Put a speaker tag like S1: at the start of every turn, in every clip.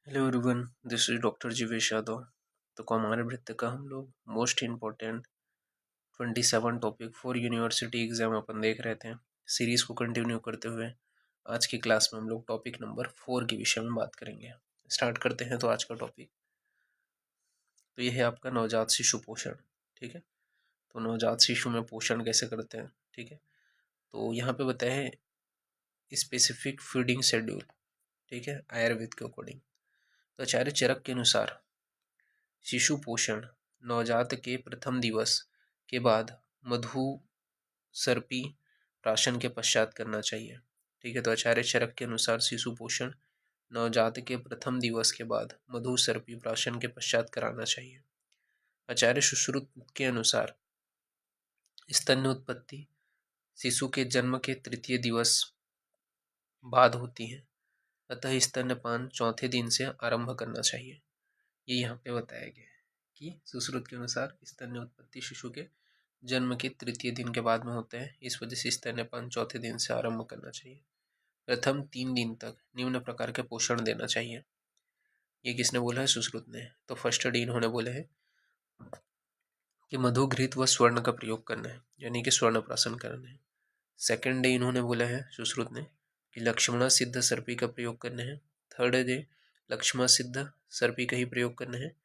S1: Hello everyone, this is doctor Jeevesh Yadav. तो कौमार वृत्त का हम लोग most important 27 topic for university exam अपन देख रहे थे। सीरीज को कंटिन्यू करते हुए आज की क्लास में हम लोग टॉपिक नंबर 4 के विषय में बात करेंगे। स्टार्ट करते हैं। तो आज का टॉपिक तो यह है आपका नवजात शिशु पोषण। ठीक है, तो नवजात शिशु में पोषण कैसे करते हैं। ठीक है, तो यहाँ पे बताए हैं स्पेसिफिक फीडिंग शेड्यूल। ठीक है, आयुर्वेद के अकॉर्डिंग। तो आचार्य चरक के अनुसार शिशु पोषण नवजात के प्रथम दिवस के बाद मधु सर्पी प्राशन के पश्चात करना चाहिए। ठीक है, तो आचार्य चरक के अनुसार शिशु पोषण नवजात के प्रथम दिवस के बाद मधु सर्पी प्राशन के पश्चात कराना चाहिए। आचार्य सुश्रुत के अनुसार स्तन्य उत्पत्ति शिशु के जन्म के तृतीय दिवस बाद होती है, अतः स्तन्यपान चौथे दिन से आरंभ करना चाहिए। ये यहाँ पे बताया गया है कि सुश्रुत के अनुसार स्तन्य उत्पत्ति शिशु के जन्म के तृतीय दिन के बाद में होते हैं, इस वजह से स्तन्यपान चौथे दिन से आरंभ करना चाहिए। प्रथम 3 दिन तक निम्न प्रकार के पोषण देना चाहिए। ये किसने बोला है? सुश्रुत ने। तो फर्स्ट डे इन्होंने बोले हैं कि मधु घृत व स्वर्ण का प्रयोग करना है, यानी कि स्वर्ण प्राशन करना है। सेकेंड डे इन्होंने बोला है सुश्रुत ने कि लक्ष्मणा सिद्ध सर्पी का प्रयोग करना है। थर्ड डे लक्ष्मण सिद्ध सर्पी का ही प्रयोग करना है।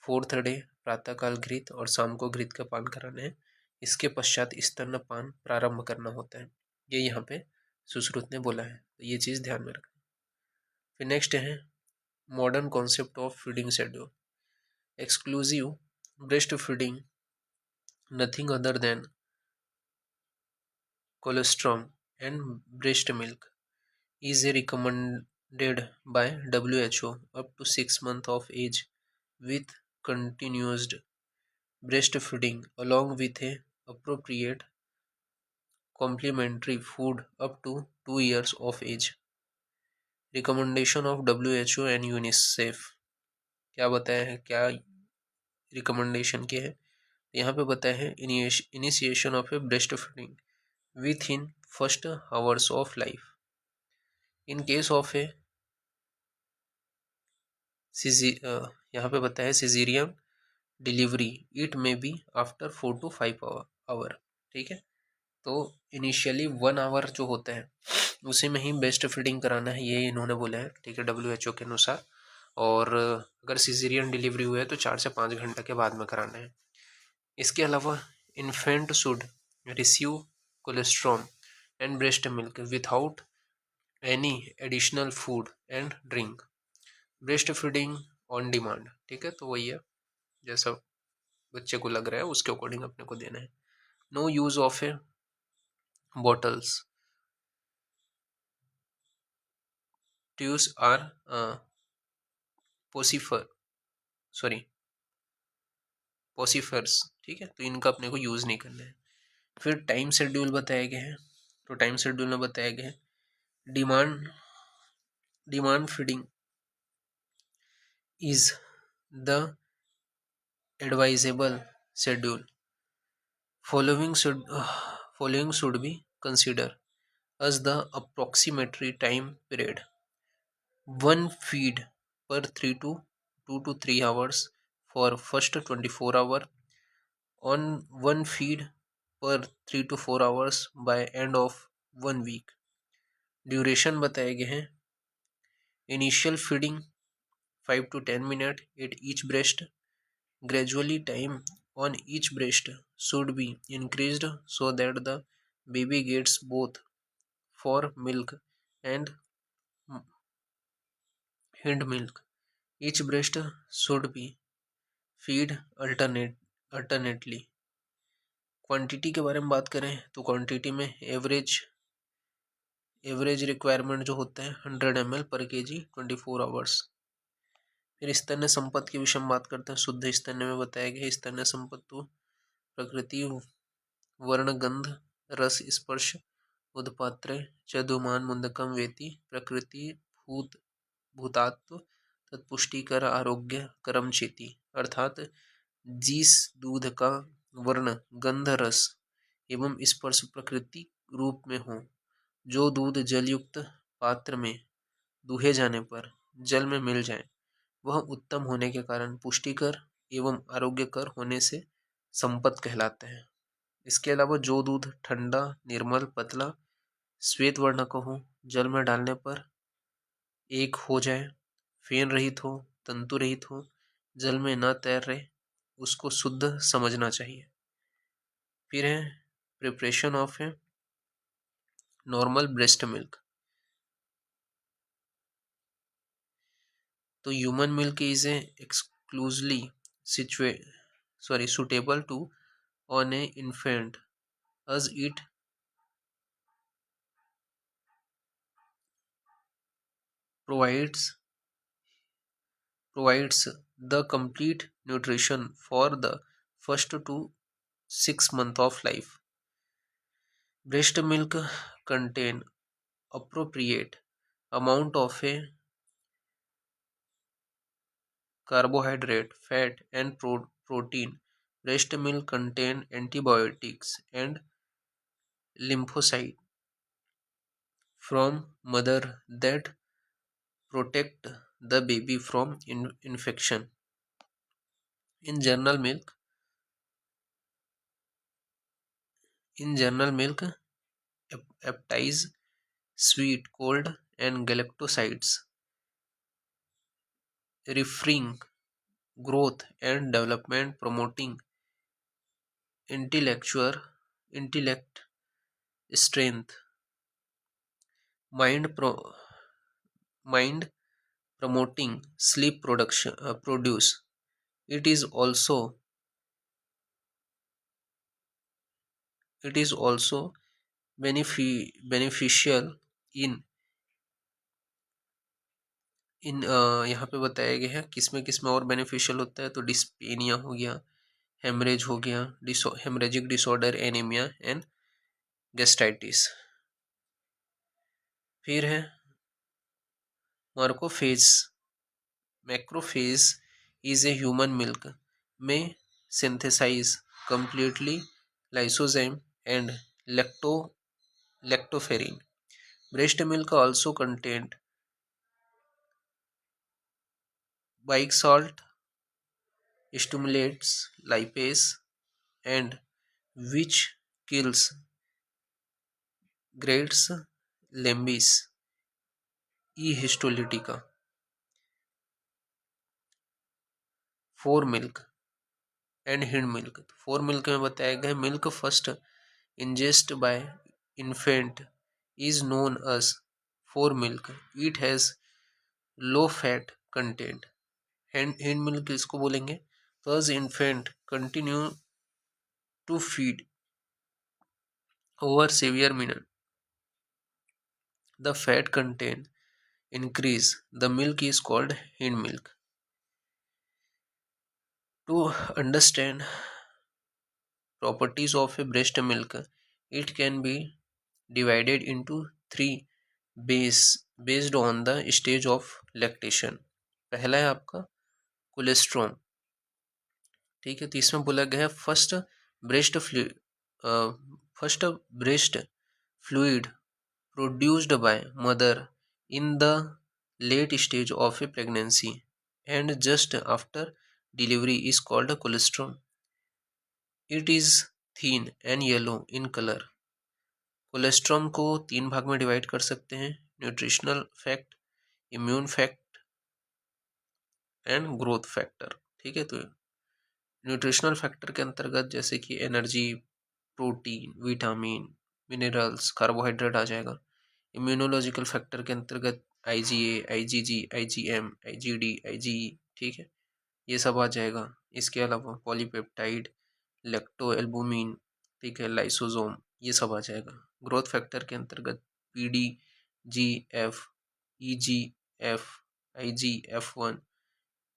S1: फोर्थ डे प्रातःकाल घृत और शाम को घृत का पान कराना है। इसके पश्चात स्तन पान प्रारंभ करना होता है। ये यहाँ पे सुश्रुत ने बोला है, तो ये चीज़ ध्यान में रखना। फिर नेक्स्ट है modern concept of feeding schedule. Exclusive breast feeding nothing other than colostrum and breast milk is recommended by WHO up to 6 months of age with continuous breastfeeding along with a appropriate complementary food up to 2 years of age. Recommendation of WHO and UNICEF क्या बताया है, क्या recommendation किया है? यहाँ पे बताया है initiation of a breast feeding within first hours of life in case of a यहाँ पे बताया है caesarean delivery it may be after 4 to 5 hour. ठीक है, तो इनिशियली 1 आवर जो होता है उसी में ही बेस्ट फीडिंग कराना है, ये इन्होंने बोला है। ठीक है, WHO के अनुसार। और अगर सिजेरियन डिलीवरी हुआ है तो 4 से 5 घंटे के बाद में कराना है। इसके अलावा infant should receive colostrum and breast milk without any additional food and drink. Breast feeding on demand. ठीक है, तो वही है, जैसा बच्चे को लग रहा है उसके अकॉर्डिंग अपने को देना है। No use of a bottles tubes or pacifiers. ठीक है, तो इनका अपने को यूज नहीं करना है। फिर टाइम शेड्यूल बताया गया है। तो टाइम शेड्यूल में बताया गया है demand feeding is the advisable schedule. Following should be considered as the approximatory time period. One feed per 3 to 2 to 3 hours for first 24 hour. On one feed per 3 to 4 hours by end of 1 week. Duration बताए गए हैं। Initial feeding 5 to 10 minutes at each breast. Gradually time on each breast should be increased so that the baby gets both for milk and hind milk. Each breast should be feed alternately. Quantity के बारे में बात करें तो quantity में average requirement जो होता है 100 ml पर kg 24 आवर्स। फिर स्तन्य संपत्ति के विषय में बात करते हैं। शुद्ध स्तन्य में बताया गया स्तन्य संपत्ति प्रकृति वर्ण गंध रस स्पर्श उदपात्र च धूमान मुंदकम वेति प्रकृति भूतात्व तत्पुष्टिकर आरोग्य करम चेती। अर्थात जिस दूध का वर्ण गंध रस एवं स्पर्श प्रकृति रूप में हो, जो दूध जलयुक्त पात्र में दूहे जाने पर जल में मिल जाए, वह उत्तम होने के कारण पुष्टिकर एवं आरोग्यकर होने से संपन्न कहलाते हैं। इसके अलावा जो दूध ठंडा, निर्मल, पतला, श्वेत वर्ण का हो, जल में डालने पर एक हो जाए, फेन रहित हो, तंतु रहित हो, जल में न तैर रहे, उसको शुद्ध समझना चाहिए। फिर है प्रिपरेशन ऑफ है नॉर्मल ब्रेस्ट मिल्क। तो human milk is exclusively suitable to on a infant as it provides the complete nutrition for the first to 6 months of life. Breast milk contain appropriate amount of a carbohydrate, fat, and protein. Breast milk contain antibiotics and lymphocyte from mother that protect the baby from infection. In general milk, peptides, sweet, cold, and galactosides, referring growth and development, promoting intellectual intellect, strength, mind pro, mind promoting sleep produce. It is also beneficial in यहाँ पे बताया गया है किस में और beneficial होता है। तो डिस्पेनिया हो गया, हेमरेज हो गया, haemorrhagic disorder, anaemia and gastritis. फिर है macrophage. Macrophage is a human milk में synthesise completely lysozyme and lactoferrin. Breast milk also contained bile salt, stimulates lipase, and which kills grades lembis e histolytica. Four milk and hind milk. Four milk में बताया गया milk first ingest by infant is known as foremilk. It has low fat content. Hand milk इसको बोलेंगे। तो as infant continue to feed over severe minute, the fat content increase. The milk is called hind milk. To understand properties of a breast milk, it can be divided into three based on the stage of lactation. पहला है आपका colostrum, ठीक है। तो इसमें बोला गया है breast first breast fluid produced by mother in the late stage of a pregnancy and just after delivery is called colostrum. It is thin and yellow in color. Colostrum को 3 भाग में डिवाइड कर सकते हैं, nutritional fact, immune factor and growth factor, ठीक है। तो nutritional factor के अंतर्गत जैसे कि energy, protein, vitamin, minerals, carbohydrate आ जाएगा। इम्यूनोलॉजिकल फैक्टर के अंतर्गत IgA, IgG, IgM, IgD, IgE, ठीक है, ये सब आ जाएगा। इसके अलावा पॉलीपेप्टाइड, लैक्टो एल्बुमिन, ठीक है, लाइसोसोम, ये सब आ जाएगा। ग्रोथ फैक्टर के अंतर्गत PD, GF, EGF, IGF-1,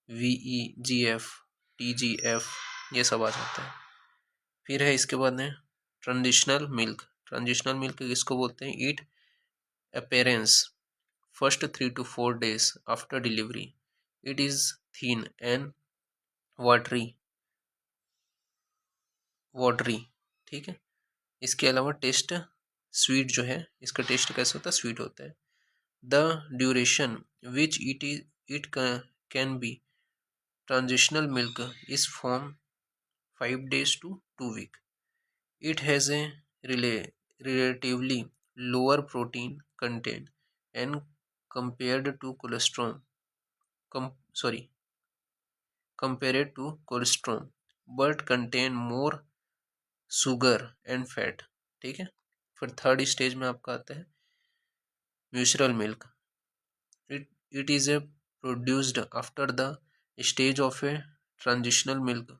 S1: VEGF, TGF, ये सब आ जाता है। फिर है इसके बाद है ट्रांजिशनल मिल्क। ट्रांजिशनल मिल्क किसको बोलते हैं? It appearance first 3 to 4 days after delivery. It is thin and watery, ठीक है। इसके अलावा टेस्ट स्वीट जो है, इसका टेस्ट कैसा होता है? स्वीट होता है। The duration which it can be transitional milk is from 5 days to 2 weeks. It has a relatively lower protein content and compared to sorry, compared to cholesterol, but contain more sugar and fat. ठीक है, फिर third stage में आपका आता है mature milk. It is a produced after the stage of a transitional milk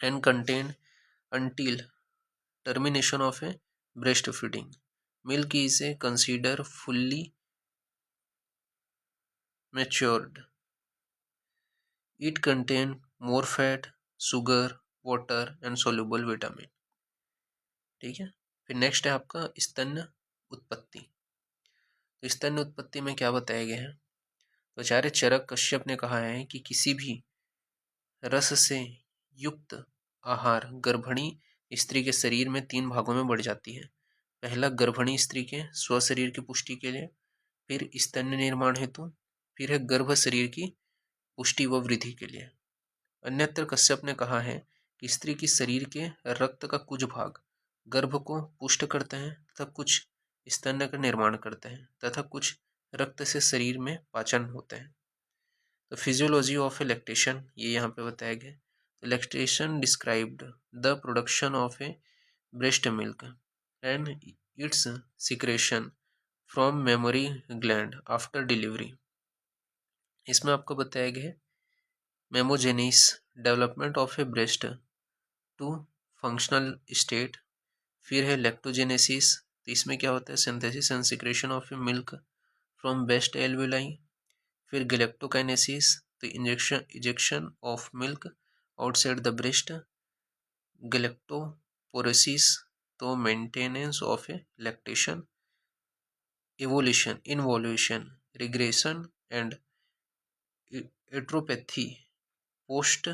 S1: and contain until termination of a breastfeeding. Milk is a considered fully matured. It contain more fat, sugar, water and soluble vitamin. ठीक है, फिर next है आपका स्तन्य उत्पत्ति। तो स्तन्य उत्पत्ति में क्या बताया गया है? तो आचार्य चरक कश्यप ने कहा है कि किसी भी रस से युक्त आहार गर्भिणी स्त्री के शरीर में 3 भागों में बढ़ जाती है। पहला गर्भिणी स्त्री के स्वशरीर की पुष्टि के लिए, फिर स्तन्य निर्माण हेतु, फिर है गर्भ शरीर की पुष्टि व वृद्धि के लिए। अन्यत्र कश्यप ने कहा है कि स्त्री की शरीर के रक्त का कुछ भाग गर्भ को पुष्ट करते हैं तथा कुछ स्तन्य का निर्माण करते हैं तथा कुछ रक्त से शरीर में पाचन होते हैं। तो फिजियोलॉजी ऑफ ए लैक्टेशन ये यहाँ पे बताया गया। तो lactation described the production of a breast milk and its secretion from mammary gland after delivery. इसमें आपको बताया गया है mammogenesis development of a breast to functional state. फिर है लैक्टोजेनेसिस, तो इसमें क्या होता है synthesis and secretion of a milk from breast alveoli. फिर गैलेक्टोकाइनेसिस, तो ejection of milk outside the breast. Galactopoiesis, तो maintenance of a lactation. Involution, regression and atrophy post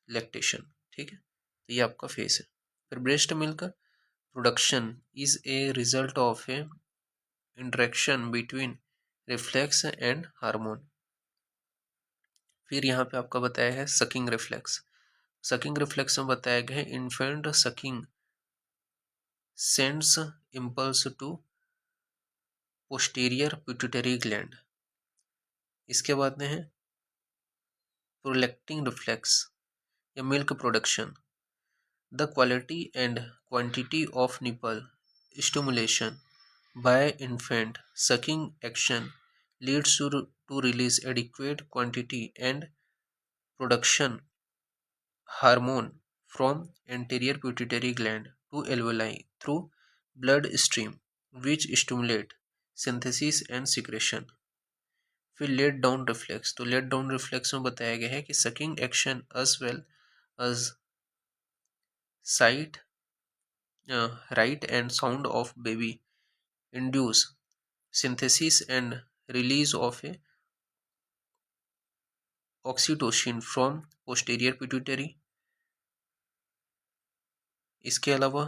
S1: lactation. ठीक है, तो ये आपका फेस है। फिर breast milk production is a result of A interaction between reflex and hormone. फिर यहाँ पे आपका बताया है सकिंग रिफ्लेक्स। सकिंग रिफ्लेक्स में बताया गया है infant sucking sends impulse to posterior pituitary gland. इसके बाद में है प्रोलैक्टिंग रिफ्लेक्स या milk production. The quality and quantity of nipple stimulation by infant sucking action leads to release adequate quantity and production hormone from anterior pituitary gland to alveoli through blood stream which stimulate synthesis and secretion। फिर let down reflex, तो let down reflex में बताया गया है कि sucking action as well as sight right and sound of baby induce synthesis and release of a oxytocin from posterior pituitary। इसके अलावा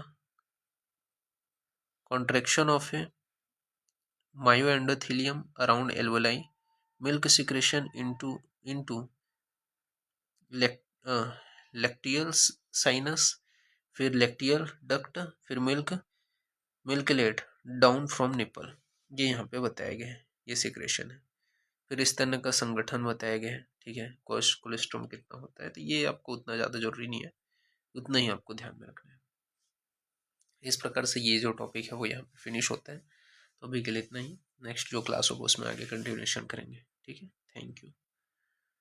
S1: contraction of A myoendothelium around alveoli, milk secretion into lacteal sinus, फिर lacteal duct, फिर milklet down from nipple. ये यहाँ पे बताया गया है, ये सिक्रेशन है। फिर स्तन का संगठन बताया गया है। ठीक है, कोलेस्ट्रॉल कितना होता है, तो ये आपको उतना ज़्यादा जरूरी नहीं है, उतना ही आपको ध्यान में रखना है। इस प्रकार से ये जो टॉपिक है वो यहाँ पे फिनिश होता है। तो अभी के लिए इतना ही, नेक्स्ट जो क्लास होगा उसमें आगे कंटिन्यूएशन करेंगे। ठीक है, थैंक यू।